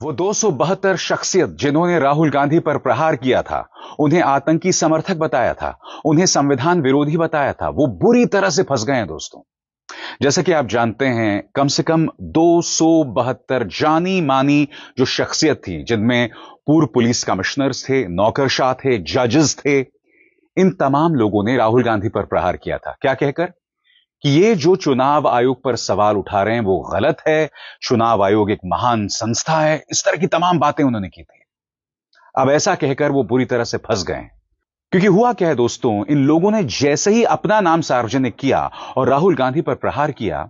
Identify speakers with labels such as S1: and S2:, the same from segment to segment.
S1: वो 272 शख्सियत जिन्होंने राहुल गांधी पर प्रहार किया था, उन्हें आतंकी समर्थक बताया था, उन्हें संविधान विरोधी बताया था, वो बुरी तरह से फंस गए हैं दोस्तों। जैसा कि आप जानते हैं, कम से कम 272 जानी मानी जो शख्सियत थी, जिनमें पूर्व पुलिस कमिश्नर्स थे, नौकरशाह थे, जजेस थे, इन तमाम लोगों ने राहुल गांधी पर प्रहार किया था। क्या कहकर? कि ये जो चुनाव आयोग पर सवाल उठा रहे हैं वो गलत है, चुनाव आयोग एक महान संस्था है, इस तरह की तमाम बातें उन्होंने की थी। अब ऐसा कहकर वो बुरी तरह से फंस गए हैं। क्योंकि हुआ क्या है दोस्तों, इन लोगों ने जैसे ही अपना नाम सार्वजनिक किया और राहुल गांधी पर प्रहार किया,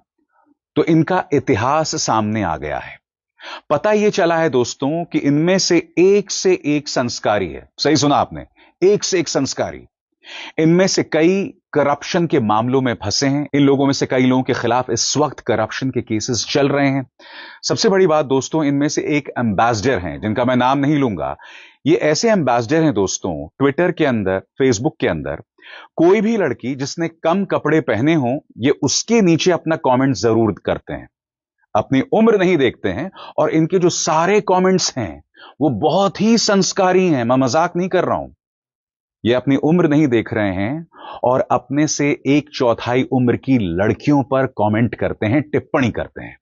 S1: तो इनका इतिहास सामने आ गया है। पता यह चला है दोस्तों कि इनमें से एक संस्कारी है। सही सुना आपने, एक से एक संस्कारी। इनमें से कई करप्शन के मामलों में फंसे हैं। इन लोगों में से कई लोगों के खिलाफ इस वक्त करप्शन के केसेस चल रहे हैं। सबसे बड़ी बात दोस्तों, इनमें से एक एम्बेसडर हैं जिनका मैं नाम नहीं लूंगा। ये ऐसे एम्बेसडर हैं दोस्तों, ट्विटर के अंदर, फेसबुक के अंदर कोई भी लड़की जिसने कम कपड़े पहने हों, ये उसके नीचे अपना कमेंट जरूर करते हैं, अपनी उम्र नहीं देखते हैं। और इनके जो सारे कमेंट्स हैं वो बहुत ही संस्कारी हैं। मैं मजाक नहीं कर रहा हूं। ये अपनी उम्र नहीं देख रहे हैं और अपने से एक चौथाई उम्र की लड़कियों पर कमेंट करते हैं, टिप्पणी करते हैं।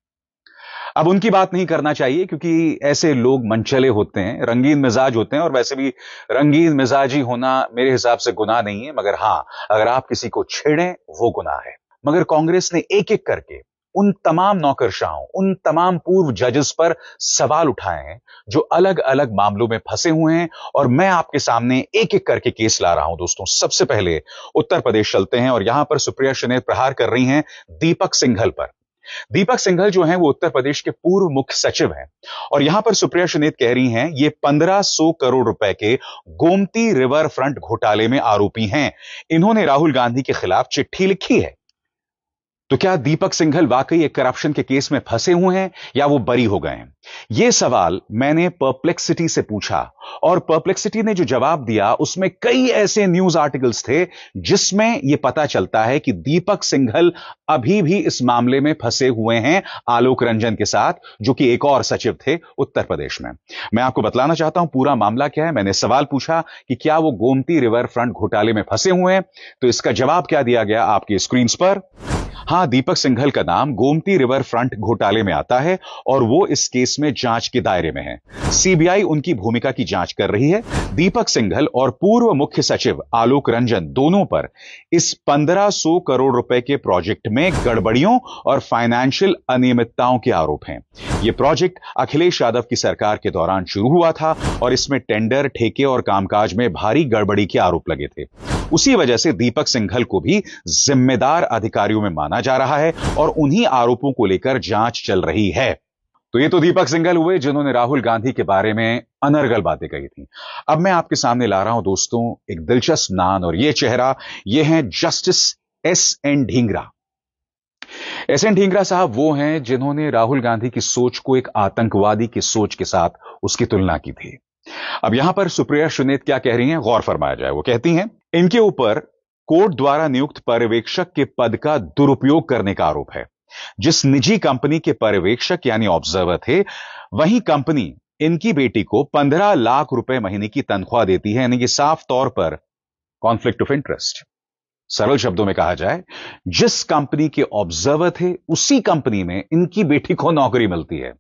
S1: अब उनकी बात नहीं करना चाहिए क्योंकि ऐसे लोग मनचले होते हैं, रंगीन मिजाज होते हैं, और वैसे भी रंगीन मिजाजी होना मेरे हिसाब से गुनाह नहीं है। मगर हां, अगर आप किसी को छेड़ें वो गुनाह है। मगर कांग्रेस ने एक एक करके उन तमाम नौकरशाहों, उन तमाम पूर्व जजेस पर सवाल उठाए हैं जो अलग अलग मामलों में फंसे हुए हैं, और मैं आपके सामने एक एक करके केस ला रहा हूं दोस्तों। सबसे पहले उत्तर प्रदेश चलते हैं और यहां पर सुप्रिया श्रीनेत प्रहार कर रही हैं दीपक सिंघल पर। दीपक सिंघल जो हैं वो उत्तर प्रदेश के पूर्व मुख्य सचिव हैं, और यहां पर सुप्रिया श्रीनेत कह रही हैं ये 1500 करोड़ रुपए के गोमती रिवर फ्रंट घोटाले में आरोपी हैं। इन्होंने राहुल गांधी के खिलाफ चिट्ठी लिखी है। तो क्या दीपक सिंघल वाकई एक करप्शन के केस में फंसे हुए हैं या वो बरी हो गए हैं? यह सवाल मैंने परप्लेक्सिटी से पूछा, और परप्लेक्सिटी ने जो जवाब दिया उसमें कई ऐसे न्यूज आर्टिकल्स थे जिसमें यह पता चलता है कि दीपक सिंघल अभी भी इस मामले में फंसे हुए हैं आलोक रंजन के साथ, जो कि एक और सचिव थे उत्तर प्रदेश में। मैं आपको बतलाना चाहता हूं पूरा मामला क्या है। मैंने सवाल पूछा कि क्या वो गोमती रिवर फ्रंट घोटाले में फंसे हुए हैं, तो इसका जवाब क्या दिया गया आपकी स्क्रीन पर। हां, दीपक सिंघल का नाम गोमती रिवर फ्रंट घोटाले में आता है और वो इस केस में जांच के दायरे में है। सीबीआई उनकी भूमिका की जांच कर रही है। दीपक सिंघल और पूर्व मुख्य सचिव आलोक रंजन दोनों पर इस 1500 करोड़ रुपए के प्रोजेक्ट में गड़बड़ियों और फाइनेंशियल अनियमितताओं के आरोप हैं। यह प्रोजेक्ट अखिलेश यादव की सरकार के दौरान शुरू हुआ था और इसमें टेंडर, ठेके और कामकाज में भारी गड़बड़ी के आरोप लगे थे। उसी वजह से दीपक सिंघल को भी जिम्मेदार अधिकारियों में माना जा रहा है और उन्हीं आरोपों को लेकर जांच चल रही है। तो ये तो दीपक सिंघल हुए जिन्होंने राहुल गांधी के बारे में अनर्गल बातें कही थी। अब मैं आपके सामने ला रहा हूं दोस्तों एक दिलचस्प नाम, और ये चेहरा, ये है justice SN. Dhingra. SN. Dhingra साहब वो हैं जिन्होंने राहुल गांधी की सोच को एक आतंकवादी की सोच के साथ उसकी तुलना की थी। अब यहां पर सुप्रिया श्रीनेत क्या कह रही हैं, गौर फरमाया जाए। वो कहती हैं इनके ऊपर कोर्ट द्वारा नियुक्त पर्यवेक्षक के पद का दुरुपयोग करने का आरोप है। जिस निजी कंपनी के पर्यवेक्षक यानी ऑब्जर्वर थे, वही कंपनी इनकी बेटी को 15 लाख रुपए महीने की तनख्वाह देती है, यानी कि साफ तौर पर कॉन्फ्लिक्ट ऑफ इंटरेस्ट। सरल शब्दों में कहा जाए, जिस कंपनी के ऑब्जर्वर थे उसी कंपनी में इनकी बेटी को नौकरी मिलती है।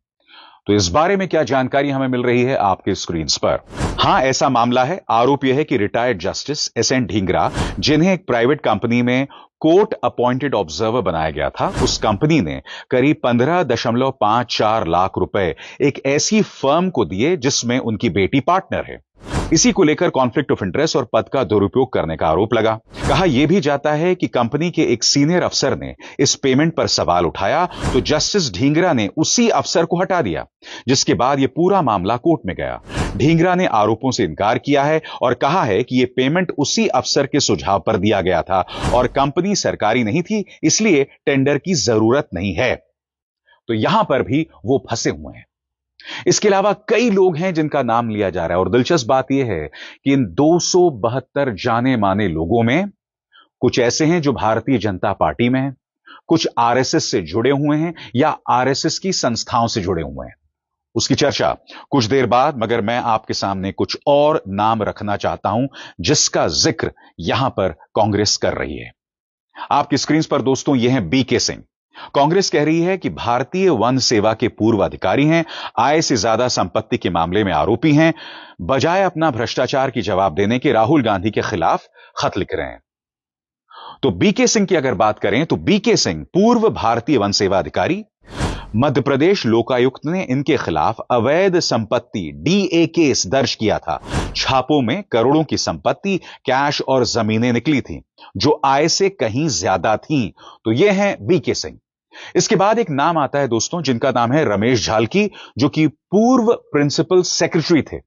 S1: तो इस बारे में क्या जानकारी हमें मिल रही है आपके स्क्रीन पर? हां, ऐसा मामला है। आरोप यह है कि रिटायर्ड जस्टिस एस.एन. ढींगरा, जिन्हें एक प्राइवेट कंपनी में कोर्ट अपॉइंटेड ऑब्जर्वर बनाया गया था, उस कंपनी ने करीब 15.54 लाख रुपए एक ऐसी फर्म को दिए जिसमें उनकी बेटी पार्टनर है। इसी को लेकर कॉन्फ्लिक्ट ऑफ इंटरेस्ट और पद का दुरुपयोग करने का आरोप लगा। कहा यह भी जाता है कि कंपनी के एक सीनियर अफसर ने इस पेमेंट पर सवाल उठाया तो जस्टिस ढींगरा ने उसी अफसर को हटा दिया, जिसके बाद यह पूरा मामला कोर्ट में गया। ढींगरा ने आरोपों से इनकार किया है और कहा है कि यह पेमेंट उसी अफसर के सुझाव पर दिया गया था और कंपनी सरकारी नहीं थी, इसलिए टेंडर की जरूरत नहीं है। तो यहां पर भी वो फंसे हुए हैं। इसके अलावा कई लोग हैं जिनका नाम लिया जा रहा है, और दिलचस्प बात यह है कि इन 272 जाने माने लोगों में कुछ ऐसे हैं जो भारतीय जनता पार्टी में हैं, कुछ आरएसएस से जुड़े हुए हैं या आरएसएस की संस्थाओं से जुड़े हुए हैं। उसकी चर्चा कुछ देर बाद, मगर मैं आपके सामने कुछ और नाम रखना चाहता हूं जिसका जिक्र यहां पर कांग्रेस कर रही है। आपकी स्क्रीन पर दोस्तों यह है बीके सिंह। कांग्रेस कह रही है कि भारतीय वन सेवा के पूर्व अधिकारी हैं, आय से ज्यादा संपत्ति के मामले में आरोपी हैं, बजाय अपना भ्रष्टाचार की जवाब देने के राहुल गांधी के खिलाफ खत लिख रहे हैं। तो बीके सिंह की अगर बात करें तो बीके सिंह पूर्व भारतीय वन सेवा अधिकारी, मध्य प्रदेश लोकायुक्त ने इनके खिलाफ अवैध संपत्ति डीए केस दर्ज किया था। छापों में करोड़ों की संपत्ति, कैश और जमीनें निकली थी जो आय से कहीं ज्यादा थीं। तो यह है बीके सिंह। इसके बाद एक नाम आता है दोस्तों जिनका नाम है रमेश झालकी, जो कि पूर्व प्रिंसिपल सेक्रेटरी थे।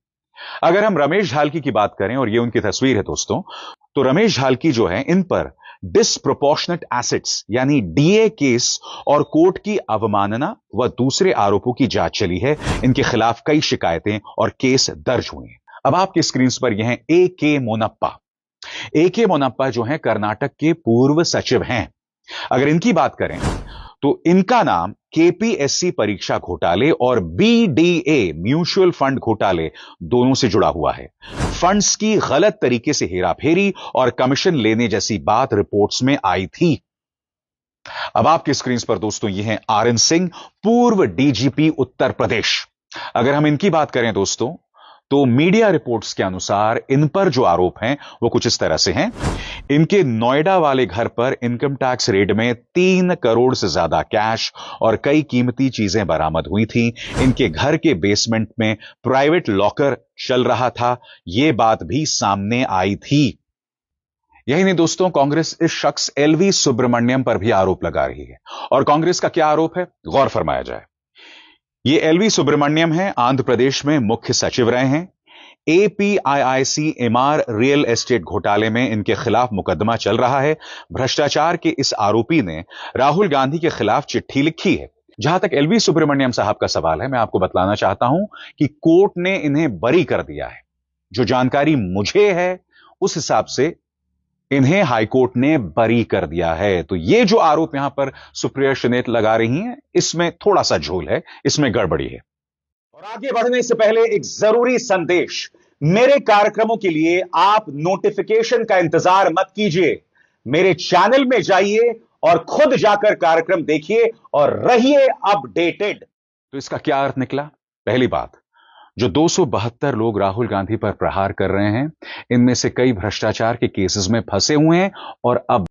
S1: अगर हम रमेश झालकी की बात करें और ये उनकी तस्वीर है दोस्तों, तो रमेश झालकी जो है इन पर डिसप्रोपोर्शनेट एसेट्स यानी डीए केस और कोर्ट की अवमानना व दूसरे आरोपों की जांच चली है। इनके खिलाफ कई शिकायतें और केस दर्ज हुए हैं। अब आपकी स्क्रीन पर यह है ए के मोनप्पा। ए के मोनप्पा जो है कर्नाटक के पूर्व सचिव हैं। अगर इनकी बात करें तो इनका नाम केपीएससी परीक्षा घोटाले और बीडीए म्यूचुअल फंड घोटाले दोनों से जुड़ा हुआ है। फंड्स की गलत तरीके से हेराफेरी और कमीशन लेने जैसी बात रिपोर्ट्स में आई थी। अब आपकी स्क्रीन पर दोस्तों यह है आरएन सिंह, पूर्व डीजीपी उत्तर प्रदेश। अगर हम इनकी बात करें दोस्तों तो मीडिया रिपोर्ट्स के अनुसार इन पर जो आरोप हैं वो कुछ इस तरह से हैं। इनके नोएडा वाले घर पर इनकम टैक्स रेड में 3 करोड़ से ज्यादा कैश और कई कीमती चीजें बरामद हुई थी। इनके घर के बेसमेंट में प्राइवेट लॉकर चल रहा था, यह बात भी सामने आई थी। यही नहीं दोस्तों, कांग्रेस इस शख्स एलवी सुब्रमण्यम पर भी आरोप लगा रही है। और कांग्रेस का क्या आरोप है, गौर फरमाया जाए। ये एलवी सुब्रमण्यम है, आंध्र प्रदेश में मुख्य सचिव रहे हैं। एपीआईआईसी एमआर रियल एस्टेट घोटाले में इनके खिलाफ मुकदमा चल रहा है। भ्रष्टाचार के इस आरोपी ने राहुल गांधी के खिलाफ चिट्ठी लिखी है। जहां तक एलवी सुब्रमण्यम साहब का सवाल है, मैं आपको बतलाना चाहता हूं कि कोर्ट ने इन्हें बरी कर दिया है। जो जानकारी मुझे है उस हिसाब से इन्हें हाईकोर्ट ने बरी कर दिया है। तो ये जो आरोप यहां पर सुप्रिया सुलेट लगा रही हैं, इसमें थोड़ा सा झोल है, इसमें गड़बड़ी है। और आगे बढ़ने से पहले एक जरूरी संदेश। मेरे कार्यक्रमों के लिए आप नोटिफिकेशन का इंतजार मत कीजिए। मेरे चैनल में जाइए और खुद जाकर कार्यक्रम देखिए और रहिए अपडेटेड। तो इसका क्या अर्थ निकला? पहली बात, जो 272 लोग राहुल गांधी पर प्रहार कर रहे हैं, इनमें से कई भ्रष्टाचार के केसेस में फंसे हुए हैं और अब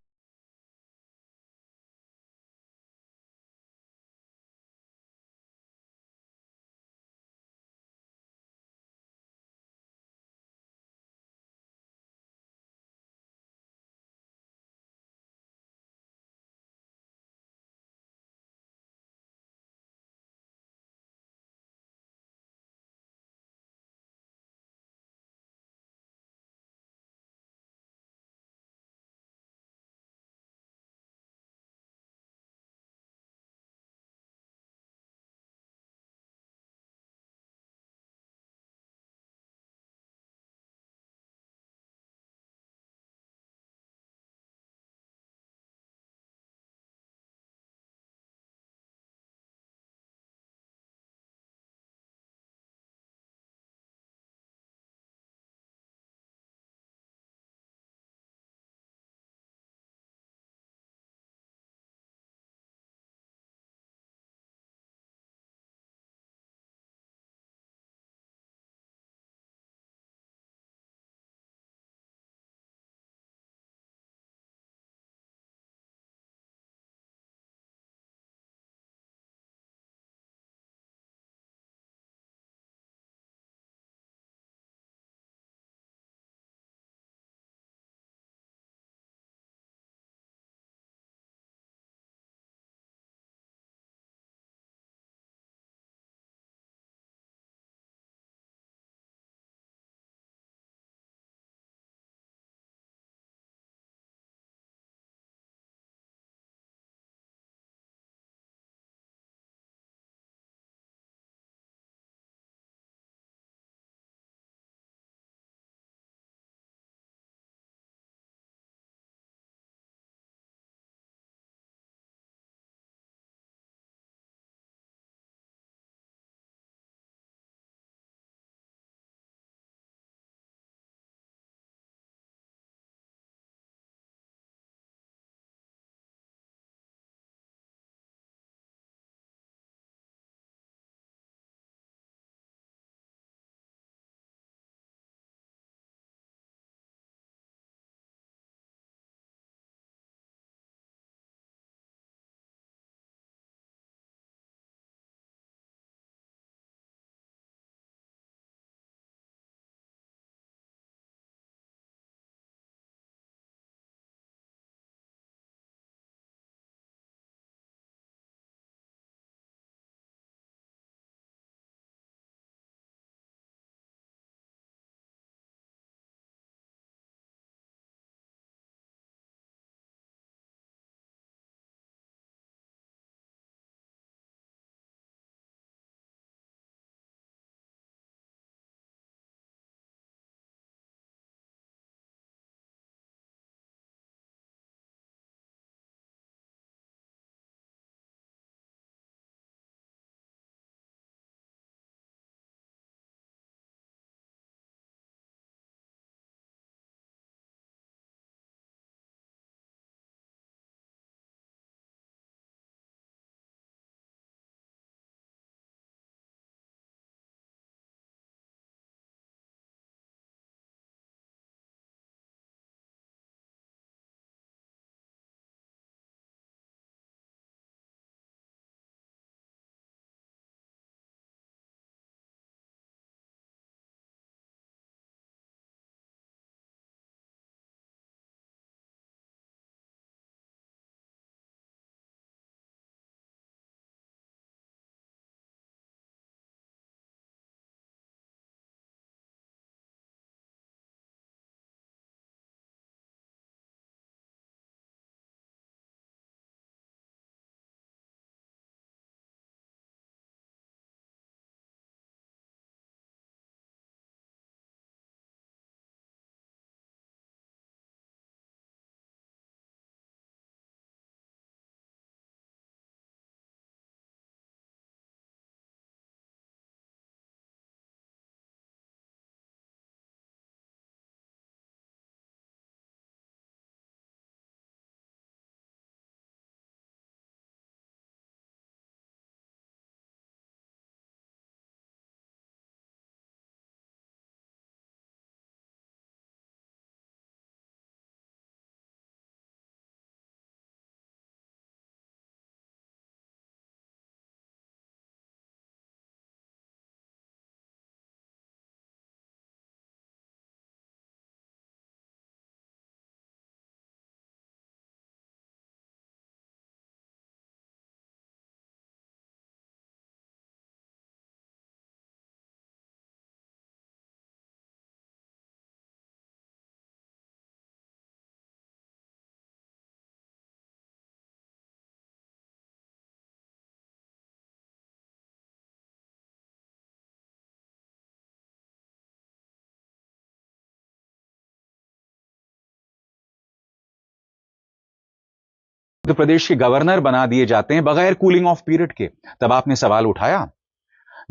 S1: प्रदेश के गवर्नर बना दिए जाते हैं बगैर कूलिंग ऑफ पीरियड के, तब आपने सवाल उठाया।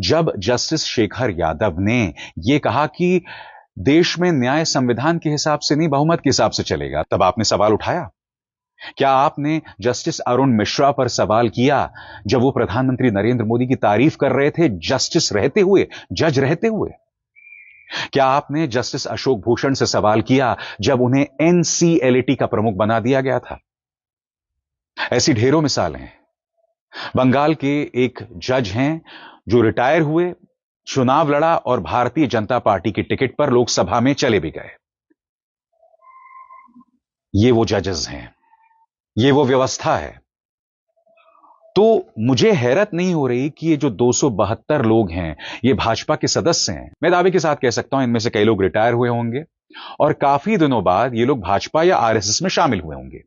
S1: जब जस्टिस शेखर यादव ने यह कहा कि देश में न्याय संविधान के हिसाब से नहीं बहुमत के हिसाब से चलेगा, तब आपने सवाल उठाया। क्या आपने जस्टिस अरुण मिश्रा पर सवाल किया जब वो प्रधानमंत्री नरेंद्र मोदी की तारीफ कर रहे थे जस्टिस रहते हुए, जज रहते हुए? क्या आपने जस्टिस अशोक भूषण से सवाल किया जब उन्हें एनसीएलटी का प्रमुख बना दिया गया था? ऐसी ढेरों मिसालें हैं। बंगाल के एक जज हैं जो रिटायर हुए, चुनाव लड़ा और भारतीय जनता पार्टी की टिकट पर लोकसभा में चले भी गए। ये वो जजेस हैं, ये वो व्यवस्था है। तो मुझे हैरत नहीं हो रही कि ये जो 272 लोग हैं ये भाजपा के सदस्य हैं। मैं दावे के साथ कह सकता हूं इनमें से कई लोग रिटायर हुए होंगे और काफी दिनों बाद ये लोग भाजपा या आरएसएस में शामिल हुए होंगे।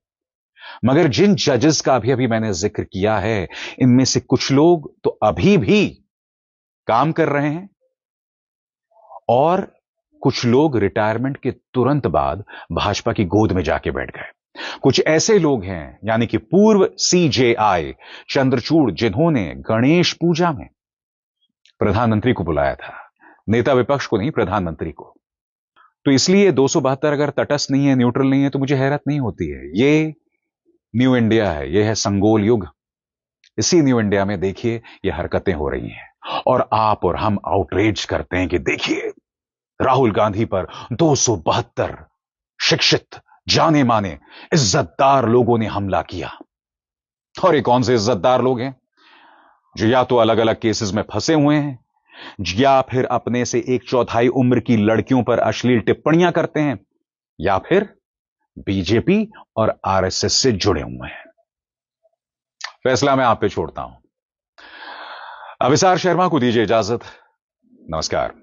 S1: मगर जिन जजेस का अभी मैंने जिक्र किया है, इनमें से कुछ लोग तो अभी भी काम कर रहे हैं और कुछ लोग रिटायरमेंट के तुरंत बाद भाजपा की गोद में जाके बैठ गए। कुछ ऐसे लोग हैं, यानी कि पूर्व सीजेआई चंद्रचूड़, जिन्होंने गणेश पूजा में प्रधानमंत्री को बुलाया था, नेता विपक्ष को नहीं, प्रधानमंत्री को। तो इसलिए 272 अगर तटस्थ नहीं है, न्यूट्रल नहीं है, तो मुझे हैरत नहीं होती है। ये न्यू इंडिया है, यह है संगोल युग। इसी न्यू इंडिया में देखिए ये हरकतें हो रही हैं और आप और हम आउटरेज करते हैं कि देखिए राहुल गांधी पर 272 शिक्षित, जाने माने, इज्जतदार लोगों ने हमला किया। और ये कौन से इज्जतदार लोग हैं जो या तो अलग अलग केसेस में फंसे हुए हैं या फिर अपने से 1/4 उम्र की लड़कियों पर अश्लील टिप्पणियां करते हैं या फिर बीजेपी और आरएसएस से जुड़े हुए हैं। फैसला मैं आप पे छोड़ता हूं। अभिसार शर्मा को दीजिए इजाजत। नमस्कार।